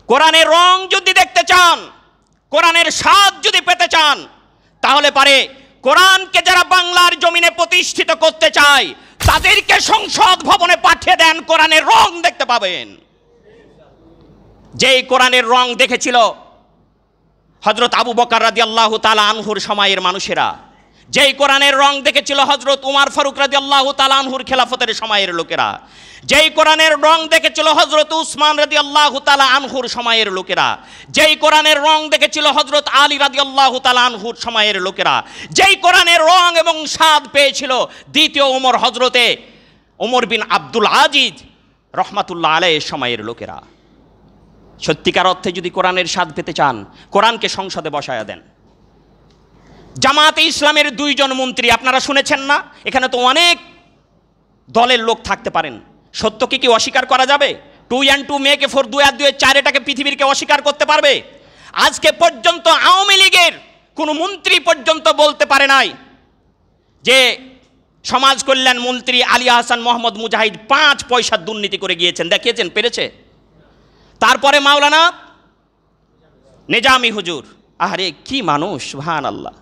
কোরআনের রং যদি দেখতে চান, কোরআনের স্বাদ যদি পেতে চান, তাহলে পারে কোরআনকে যারা বাংলার জমিনে প্রতিষ্ঠিত করতে চায় তাদেরকে সংসদ ভবনে পাঠিয়ে দেন, কোরআনের রং দেখতে পাবেন। যেই কোরআনের রং দেখেছিল হযরত আবু বকর রাদিয়াল্লাহু তাআলা আনহুর সময়ের মানুষেরা, যেই কোরআনের রং দেখেছিল হযরত উমর ফারুক রাদিয়াল্লাহু তাআলা আনহুর খেলাফতের সময়ের লোকেরা, যেই কোরআনের রং দেখেছিল হযরত উসমান রাদিয়াল্লাহু তাআলা আনহুর সময়ের লোকেরা, যেই কোরআনের রং দেখেছিল হযরত আলী রাদিয়াল্লাহু তাআলা আনহুর সময়ের লোকেরা, যেই কোরআনের রং এবং স্বাদ পেয়েছিল দ্বিতীয় ওমর হযরতে ওমর বিন আব্দুল আজিজ রহমাতুল্লাহ আলাইহির সময়ের লোকেরা। সত্যিকার অর্থে যদি কোরআনের স্বাদ পেতে চান, কোরআনকে সংসদে বসায়া দেন। জামাতে ইসলামের 2 জন মন্ত্রী আপনারা শুনেছেন না? এখানে তো অনেক দলের লোক থাকতে পারেন, সত্যকে কি অস্বীকার করা যাবে? 2 and 2 মেকে 4, 2 আর 2 4, এটাকে পৃথিবীর কে অস্বীকার করতে পারবে? আজকে পর্যন্ত আওয়ামী লীগের কোনো মন্ত্রী পর্যন্ত বলতে পারে নাই যে সমাজ কল্যাণ মন্ত্রী আলী আহসান মোহাম্মদ মুজাহিদ 5 পয়সার দুর্নীতি করে গিয়েছেন, দেখিয়েছেন, পেরেছে? তারপরে মাওলানা নিজামী হুজুর, আরে কি মানুষ, সুবহানাল্লাহ,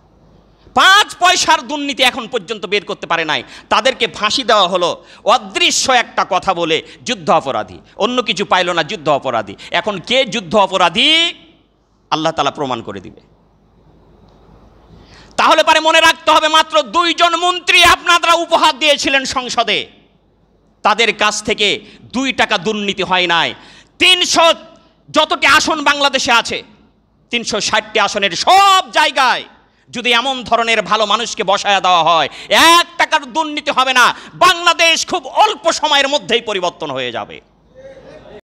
5 পয়সার দুর্নীতি এখন পর্যন্ত বের করতে পারে নাই। তাদেরকে ফাঁসি দেওয়া হলো অদৃশ্য একটা কথা বলে, যুদ্ধ অপরাধী, অন্য কিছু পাইল না, যুদ্ধ অপরাধী। এখন কে যুদ্ধ অপরাধী আল্লাহ তাআলা প্রমাণ করে দিবে। তাহলে পারে মনে রাখতে হবে, মাত্র 2 জন মন্ত্রী আপনারা উপহার দিয়েছিলেন সংসদে, তাদের কাছ থেকে 2 টাকা দুর্নীতি হয় নাই। 300 যতটি আসন বাংলাদেশে আছে, 360টি আসনের সব জায়গায় যদি এমন ধরনের ভালো মানুষকে বসায়া দেওয়া হয়, 1 টাকার দুর্নীতি হবে না। বাংলাদেশ খুব অল্প সময়ের মধ্যেই পরিবর্তন হয়ে যাবে।